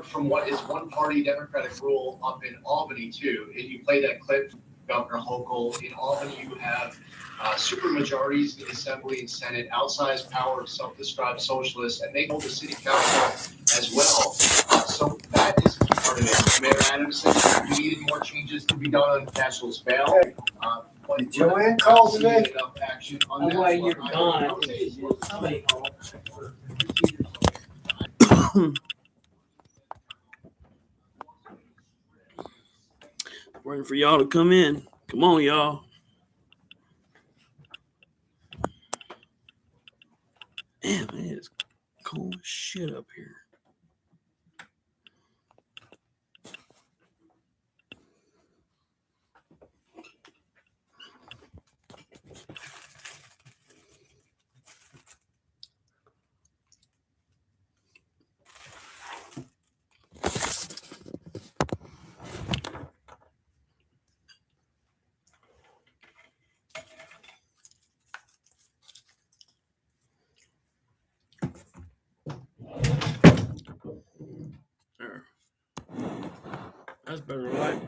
from what is one-party Democratic rule up in Albany too. And you play that clip, Governor Hochul. In Albany, you have supermajorities in the Assembly and Senate, outsized power of self-described socialists, and they hold the city council as well. So that is part of it. Mayor Adamson, we needed more changes to be done on cashless bail. Did Joanne call today? Enough action on The that way one. you're gone. Waiting for y'all to come in. Come on, y'all. Damn, man, it's cold as shit up here. There. That's better, right?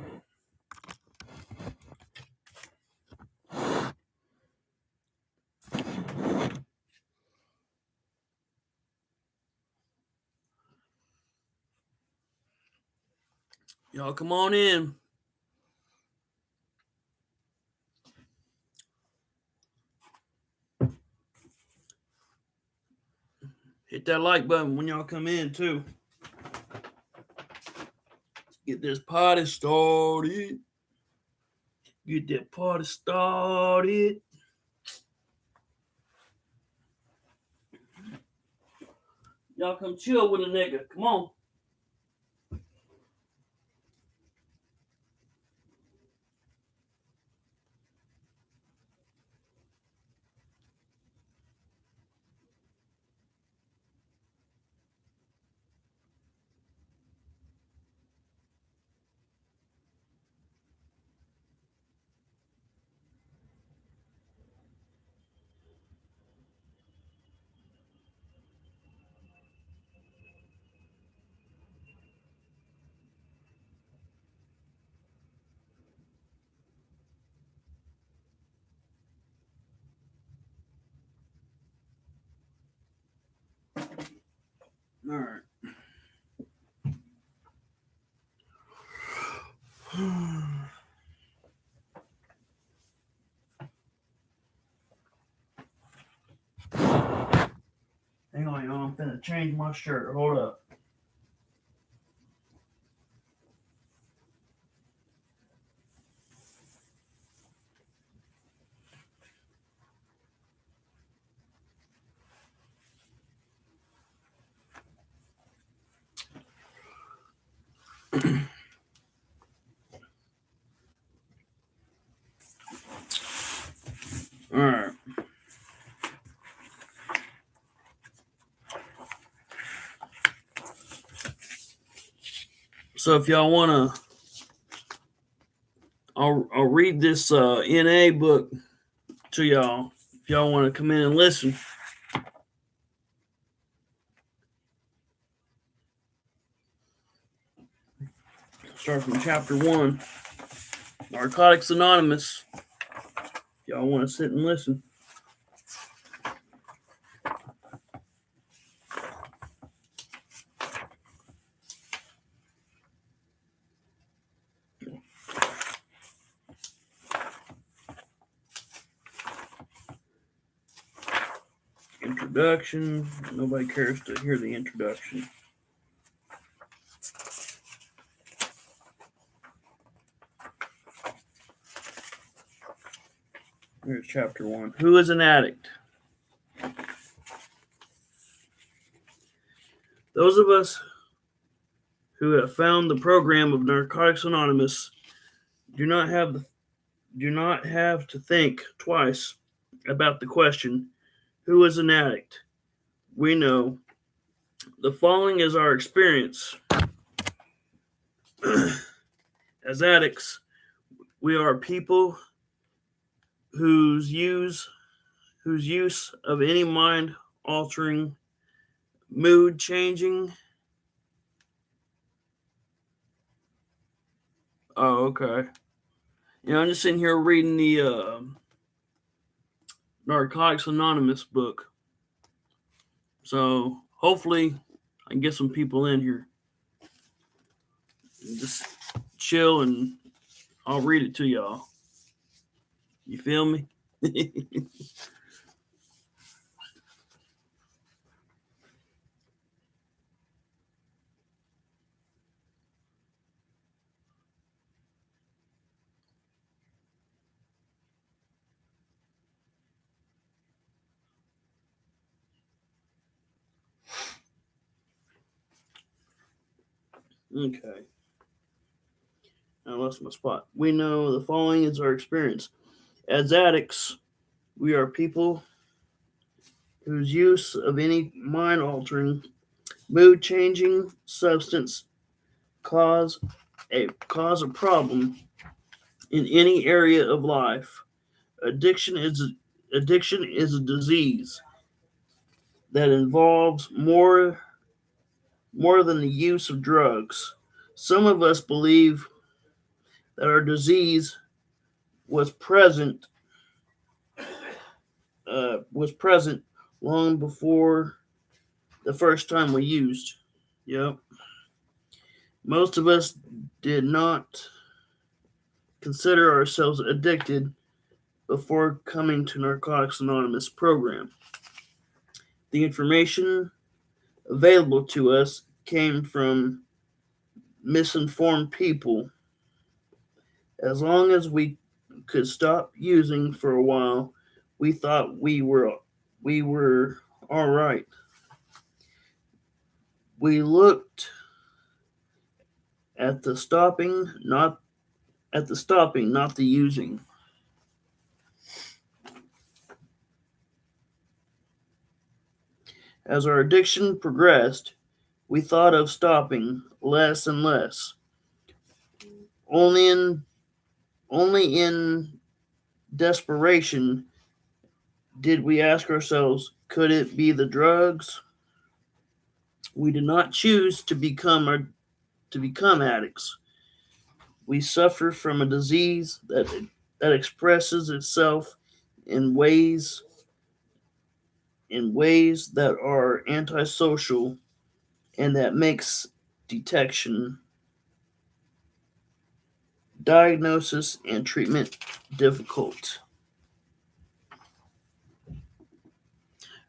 Y'all come on in. Hit that like button when y'all come in too. Get this party started. Get that party started. Y'all come chill with a nigga. Come on. All right. Hang on, y'all. I'm finna change my shirt. Hold up. All right. So if y'all wanna, I'll read this NA book to y'all. If y'all wanna come in and listen. Start from chapter 1. Narcotics Anonymous. If y'all wanna sit and listen. Introduction. Nobody cares to hear the introduction. Here's chapter 1. Who is an addict? Those of us who have found the program of Narcotics Anonymous do not have to think twice about the question, who is an addict? We know the following is our experience. As addicts, we are people whose use of any mind altering, mood changing, Oh, okay. I'm just sitting here reading the Narcotics Anonymous book. So hopefully I can get some people in here. Just chill and I'll read it to y'all. You feel me? Okay. I lost my spot. We know the following is our experience. As addicts, we are people whose use of any mind altering, mood changing substance cause a problem in any area of life. Addiction is a disease that involves more than the use of drugs. Some of us believe that our disease was present long before the first time we used. Yep. Most of us did not consider ourselves addicted before coming to Narcotics Anonymous program. The information available to us came from misinformed people. As long as we could stop using for a while, we thought we were all right. We looked at the stopping, not the using. As our addiction progressed, we thought of stopping less and less. Only in desperation did we ask ourselves, could it be the drugs? We did not choose to become addicts. We suffer from a disease that expresses itself in ways that are antisocial and that makes detection, diagnosis, and treatment difficult.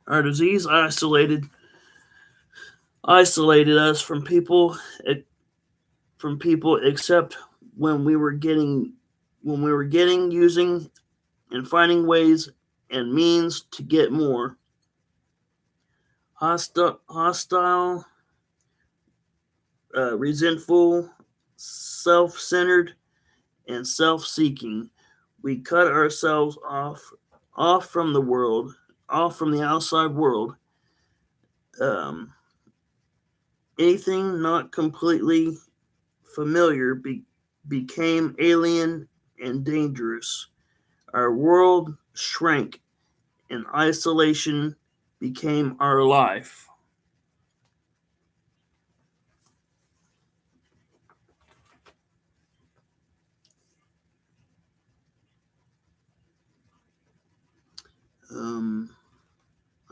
Our disease isolated us from people except when we were getting using and finding ways and means to get more. Hostile, resentful, self-centered, and self-seeking. We cut ourselves off from the world, off from the outside world. Anything not completely familiar became alien and dangerous. Our world shrank, and isolation became our life.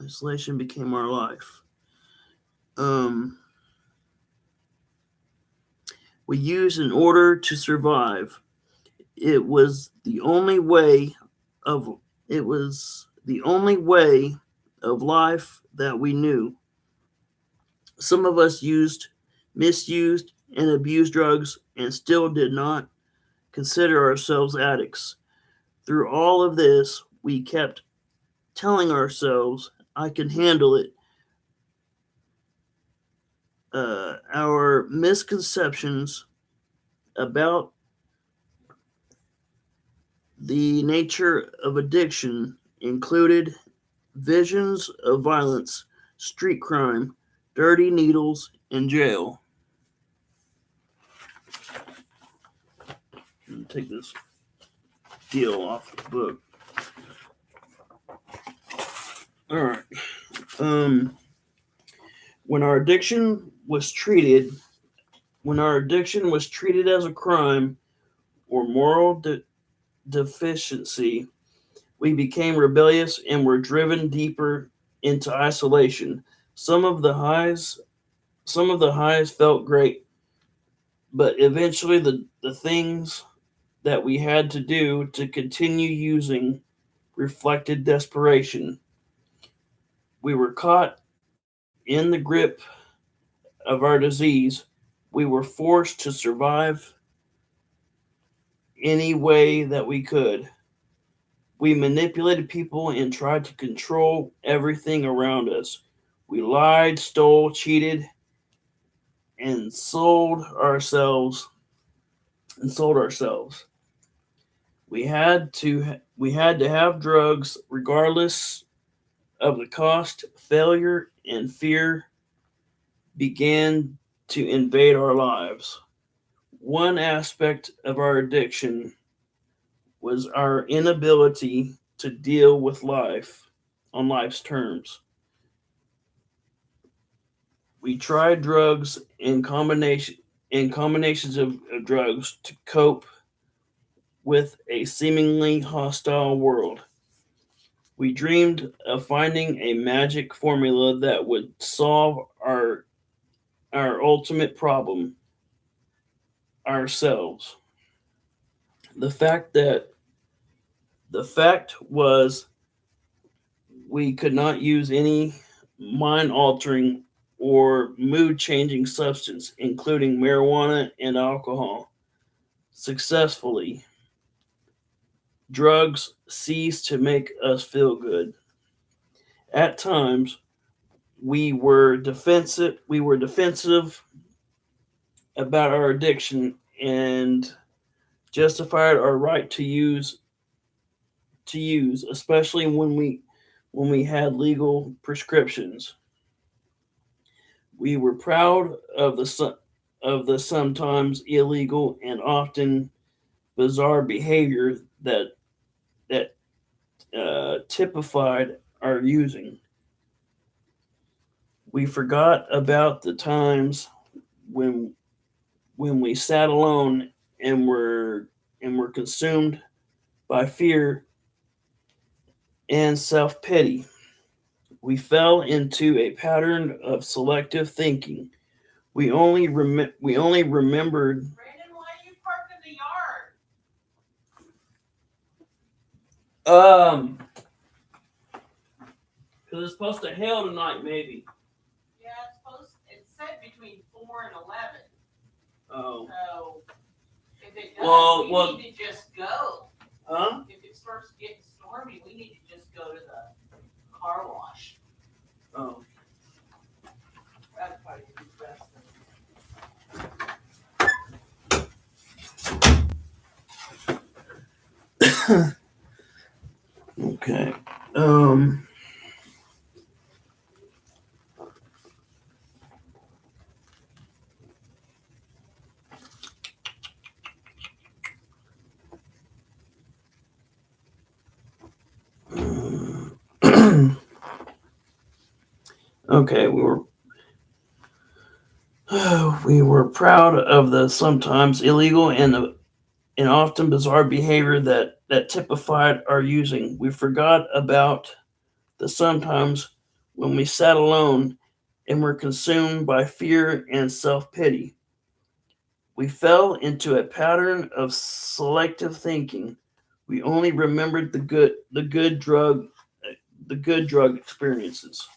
Isolation became our life. We used in order to survive. It was the only way of life that we knew. Some of us misused, and abused drugs and still did not consider ourselves addicts. Through all of this, we kept telling ourselves, I can handle it. Our misconceptions about the nature of addiction included visions of violence, street crime, dirty needles, and jail. Let me take this deal off the book. All right. When our addiction was treated as a crime, or moral deficiency, we became rebellious and were driven deeper into isolation. Some of the highs felt great, but eventually the things that we had to do to continue using reflected desperation. We were caught in the grip of our disease. We were forced to survive any way that we could. We manipulated people and tried to control everything around us. We lied, stole, cheated, and sold ourselves. We had to have drugs regardless of the cost. Failure and fear began to invade our lives. One aspect of our addiction was our inability to deal with life on life's terms. We tried drugs in combinations of drugs to cope with a seemingly hostile world. We dreamed of finding a magic formula that would solve our ultimate problem, ourselves. The fact was we could not use any mind altering or mood changing substance, including marijuana and alcohol, successfully. Drugs ceased to make us feel good. At times, we were defensive about our addiction and justified our right to use, especially when we had legal prescriptions. We were proud of the sometimes illegal and often bizarre behavior that typified our using. We forgot about the times when we sat alone and were consumed by fear and self-pity. We fell into a pattern of selective thinking. We only remembered. Brandon, why are you parked in the yard? Because it's supposed to hail tonight, maybe. Yeah, it said between 4 and 11. Oh. So, if it does, Well, we need to just go. Huh? If it starts getting stormy, we need to just go to the car wash. Oh. That'd probably be best. Okay. Okay, we were proud of the sometimes illegal and often bizarre behavior that typified our using. We forgot about the sometimes when we sat alone and were consumed by fear and self-pity. We fell into a pattern of selective thinking. We only remembered the good drug experiences.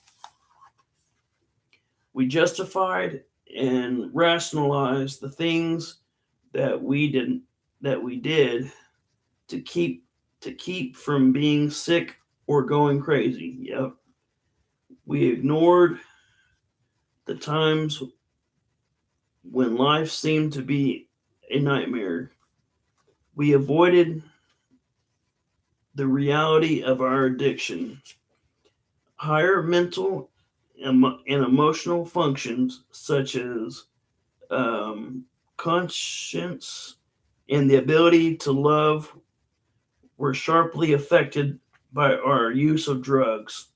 We justified and rationalized the things that we did to keep from being sick or going crazy. Yep. We ignored the times when life seemed to be a nightmare. We avoided the reality of our addiction. Higher mental and emotional functions such as conscience and the ability to love were sharply affected by our use of drugs.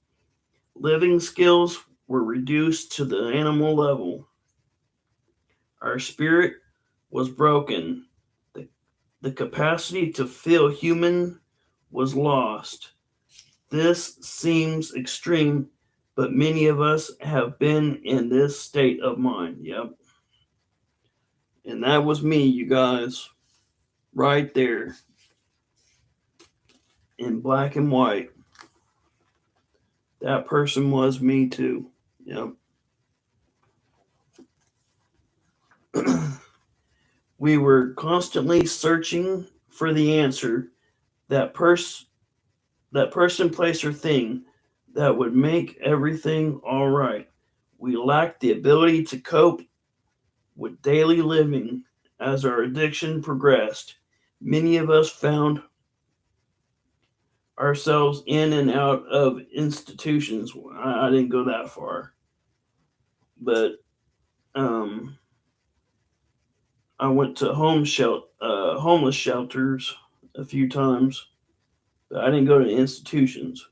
Living skills were reduced to the animal level. Our spirit was broken. The, The capacity to feel human was lost. This seems extreme, but many of us have been in this state of mind. Yep. And that was me, you guys, right there in black and white. That person was me too. Yep. We were constantly searching for the answer, that person, place, or thing that would make everything all right. We lacked the ability to cope with daily living. As our addiction progressed, many of us found ourselves in and out of institutions. I didn't go that far, but I went to homeless shelters a few times, but I didn't go to institutions.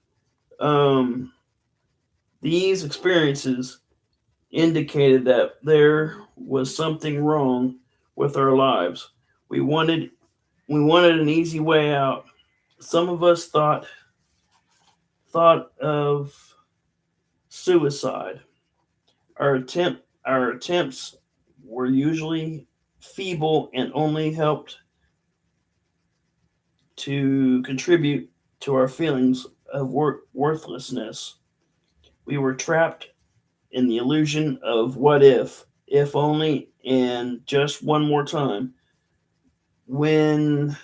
These experiences indicated that there was something wrong with our lives. We wanted an easy way out. Some of us thought of suicide. Our attempts were usually feeble and only helped to contribute to our feelings of worthlessness. We were trapped in the illusion of what if only, and just one more time. When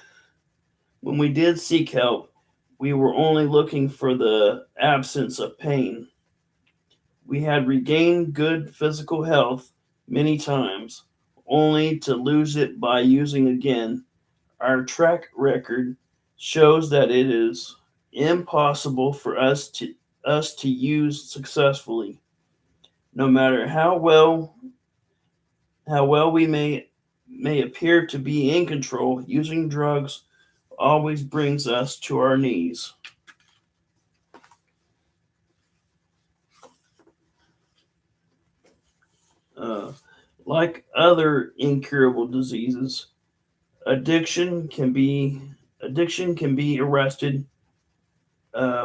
we did seek help, we were only looking for the absence of pain. We had regained good physical health many times, only to lose it by using again. Our track record shows that it is impossible for us to use successfully. No matter how well we may appear to be in control, using drugs always brings us to our knees. Like other incurable diseases, addiction can be arrested.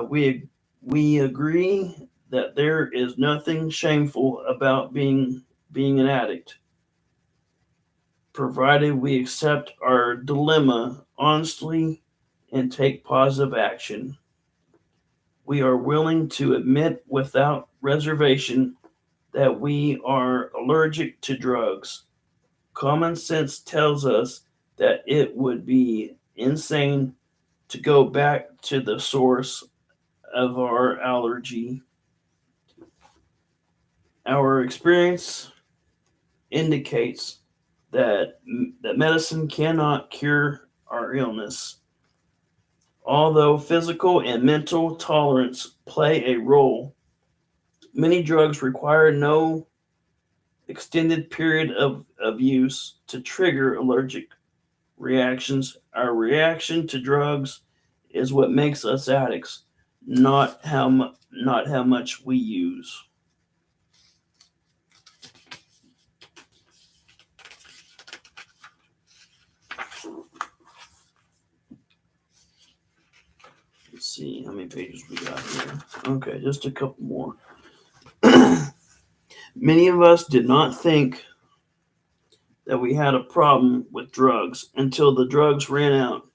We agree that there is nothing shameful about being an addict, provided we accept our dilemma honestly and take positive action. We are willing to admit without reservation that we are allergic to drugs. Common sense tells us that it would be insane to go back to the source of our allergy. Our experience indicates that medicine cannot cure our illness. Although physical and mental tolerance play a role, many drugs require no extended period of use to trigger allergic reactions. Our reaction to drugs is what makes us addicts, not how much we use. Let's see how many pages we got here. Okay, just a couple more. Many of us did not think that we had a problem with drugs until the drugs ran out.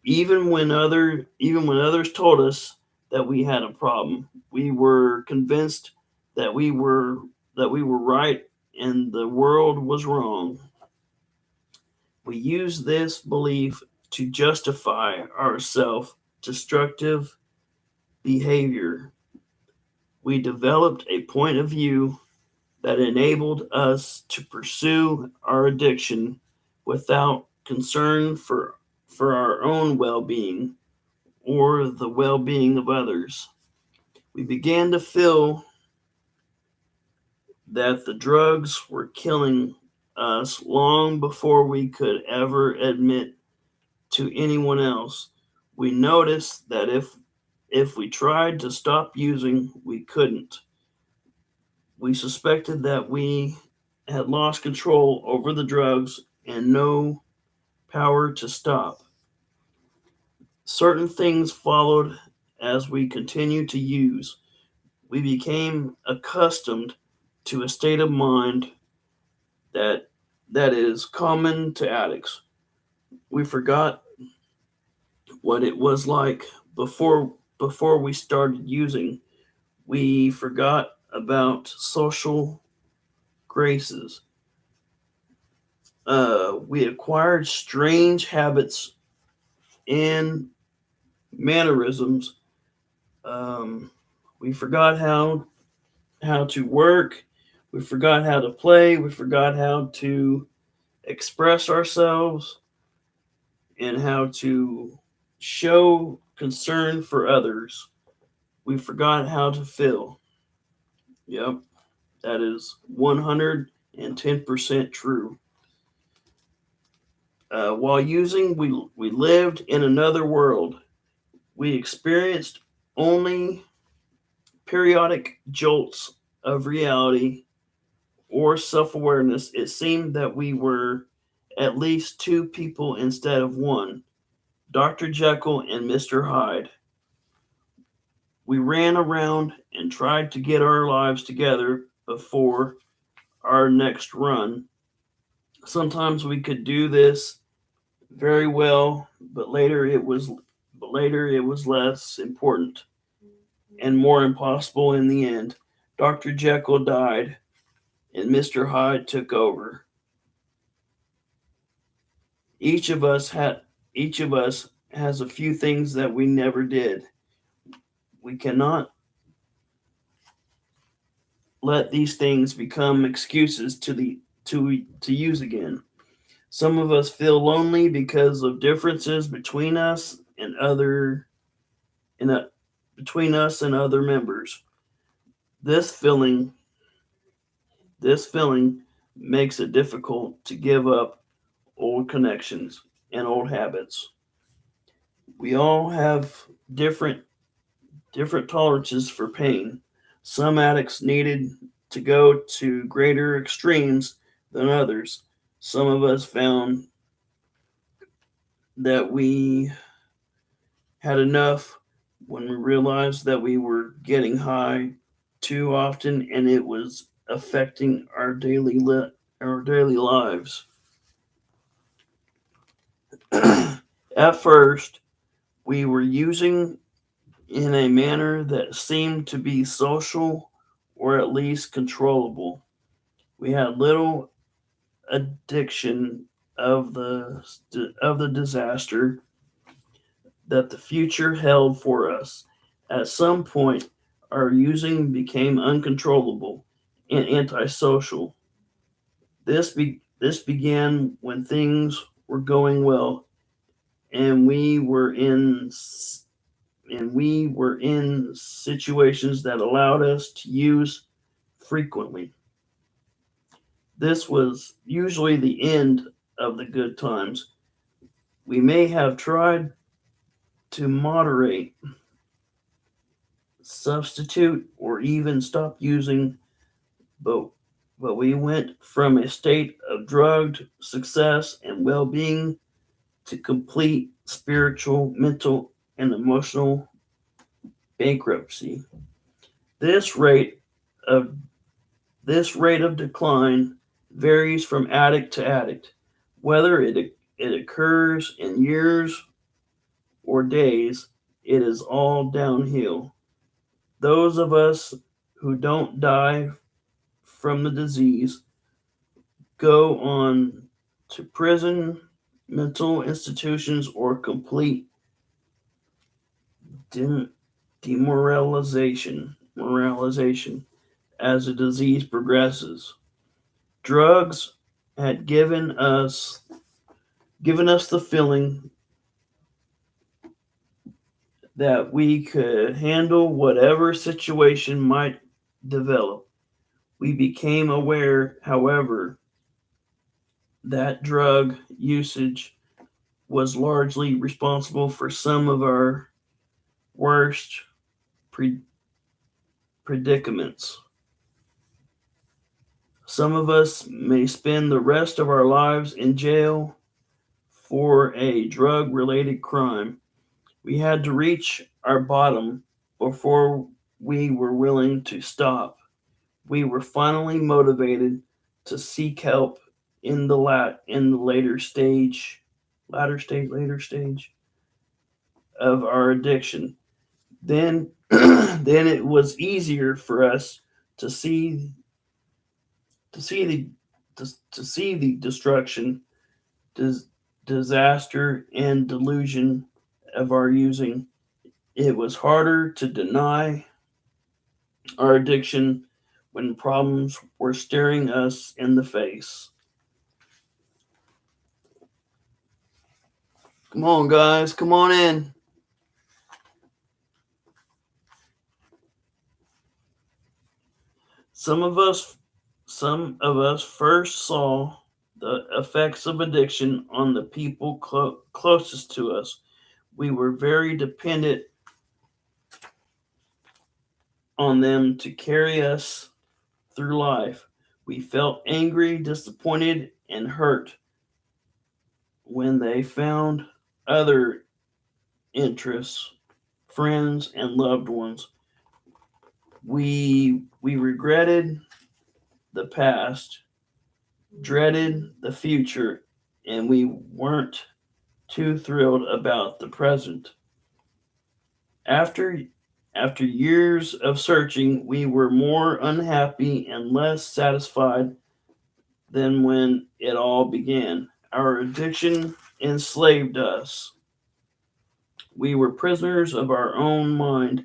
Even when others told us that we had a problem, we were convinced that we were right and the world was wrong. We use this belief to justify our self-destructive behavior. We developed a point of view that enabled us to pursue our addiction without concern for our own well-being or the well-being of others. We began to feel that the drugs were killing us long before we could ever admit to anyone else. We noticed that if we tried to stop using, we couldn't. We suspected that we had lost control over the drugs and no power to stop. Certain things followed as we continued to use. We became accustomed to a state of mind that is common to addicts. We forgot what it was like before we started using. We forgot about social graces. We acquired strange habits and mannerisms. We forgot how to work. We forgot how to play. We forgot how to express ourselves and how to show concern for others. We forgot how to feel. Yep, that is 110% true. While using, we lived in another world. We experienced only periodic jolts of reality or self awareness. It seemed that we were at least two people instead of one, Dr. Jekyll and Mr. Hyde. We ran around and tried to get our lives together before our next run. Sometimes we could do this very well, but later it was less important and more impossible in the end. Dr. Jekyll died and Mr. Hyde took over. Each of us has a few things that we never did. We cannot let these things become excuses to use again. Some of us feel lonely because of differences between us and between us and other members. This feeling makes it difficult to give up old connections and old habits. We all have different tolerances for pain. Some addicts needed to go to greater extremes than others. Some of us found that we had enough when we realized that we were getting high too often and it was affecting our daily lives. At first, we were using in a manner that seemed to be social or at least controllable. We had little addiction of the disaster that the future held for us. At some point, our using became uncontrollable and antisocial. This began when things were going well, and we were in situations that allowed us to use frequently. This was usually the end of the good times. We may have tried to moderate, substitute, or even stop using, but we went from a state of drugged success and well-being to complete spiritual, mental, and emotional bankruptcy. This rate of decline varies from addict to addict. Whether it occurs in years or days, it is all downhill. Those of us who don't die from the disease go on to prison, mental institutions, or complete demoralization as the disease progresses. Drugs had given us the feeling that we could handle whatever situation might develop. We became aware, however, that drug usage was largely responsible for some of our worst predicaments. Some of us may spend the rest of our lives in jail for a drug-related crime. We had to reach our bottom before we were willing to stop. We were finally motivated to seek help in the later stage of our addiction. Then then it was easier for us to see the destruction, disaster, and delusion of our using. It was harder to deny our addiction when problems were staring us in the face. Come on, guys, come on in. Some of us first saw the effects of addiction on the people closest to us. We were very dependent on them to carry us through life. We felt angry, disappointed, and hurt when they found other interests, friends, and loved ones. We regretted the past, dreaded the future, and we weren't too thrilled about the present. After years of searching, we were more unhappy and less satisfied than when it all began. Our addiction enslaved us. We were prisoners of our own mind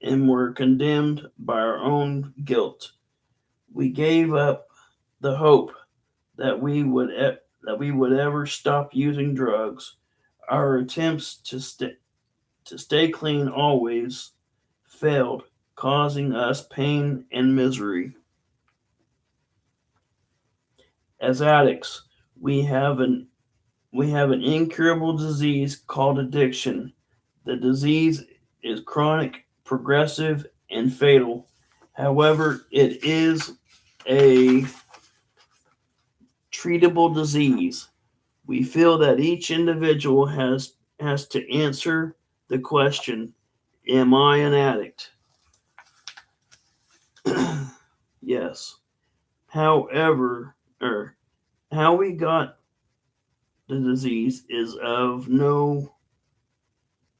and were condemned by our own guilt. We gave up the hope that we would ever stop using drugs. Our attempts to stay clean always failed, causing us pain and misery. As addicts, we have an incurable disease called addiction. The disease is chronic, progressive, and fatal. However, it is a treatable disease. We feel that each individual has to answer the question, am I an addict? Yes. However, how we got the disease is of no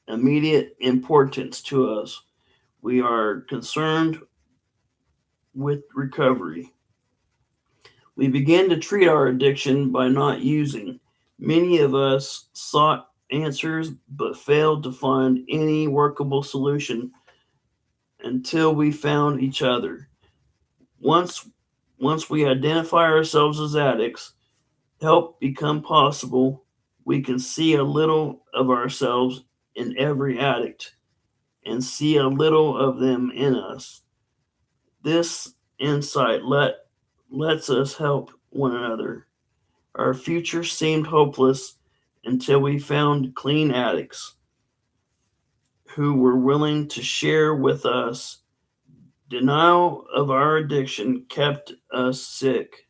immediate importance to us. We are concerned with recovery. We began to treat our addiction by not using. Many of us sought answers but failed to find any workable solution until we found each other. Once we identify ourselves as addicts, help become possible. We can see a little of ourselves in every addict and see a little of them in us. This insight lets us help one another. Our future seemed hopeless until we found clean addicts who were willing to share with us. Denial of our addiction kept us sick,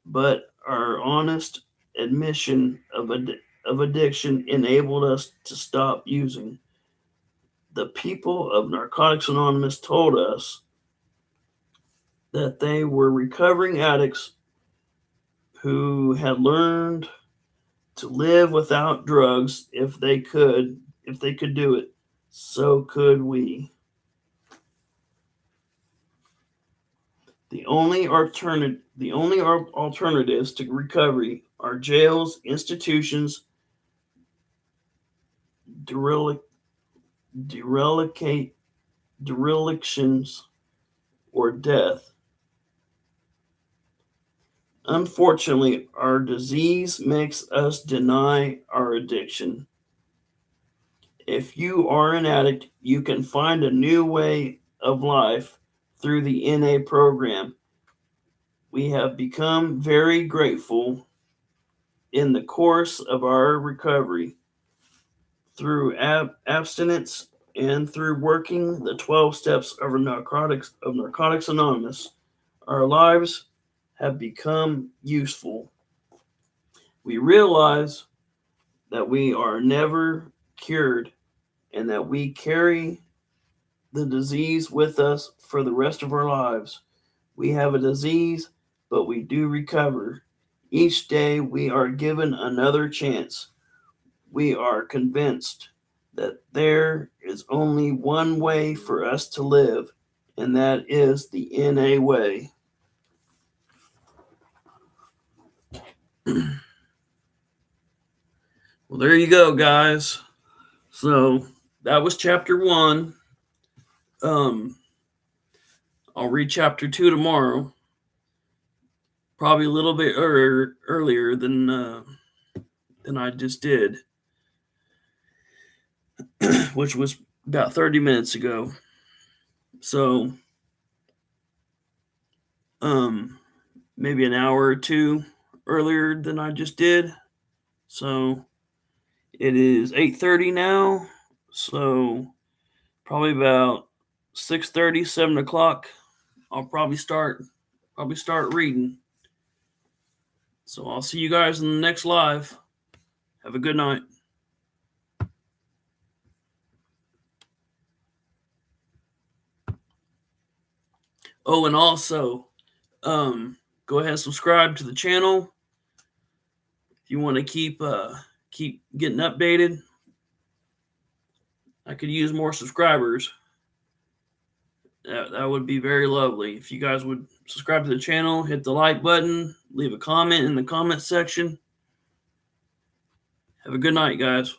but our honest admission of addiction enabled us to stop using. The people of Narcotics Anonymous told us that they were recovering addicts who had learned to live without drugs if they could do it. So could we. The only alternatives to recovery are jails, institutions, derelictions, or death. Unfortunately, our disease makes us deny our addiction. If you are an addict, you can find a new way of life through the NA program. We have become very grateful in the course of our recovery through abstinence and through working the 12 steps of Narcotics Anonymous. Our lives have become useful. we realize that we are never cured and that we carry the disease with us for the rest of our lives. We have a disease, but we do recover. Each day we are given another chance. We are convinced that there is only one way for us to live, and that is the NA way. Well, there you go, guys. So that was chapter 1. I'll read chapter 2 tomorrow. Probably a little bit earlier than I just did, which was about 30 minutes ago. So, maybe an hour or two earlier than I just did. So it is 8:30 now. So probably about 6:30, 7 o'clock, I'll probably start reading. So I'll see you guys in the next live. Have a good night. Oh, and also, go ahead and subscribe to the channel if you want to keep getting updated. I could use more subscribers. That would be very lovely. If you guys would subscribe to the channel, hit the like button, leave a comment in the comment section. Have a good night, guys.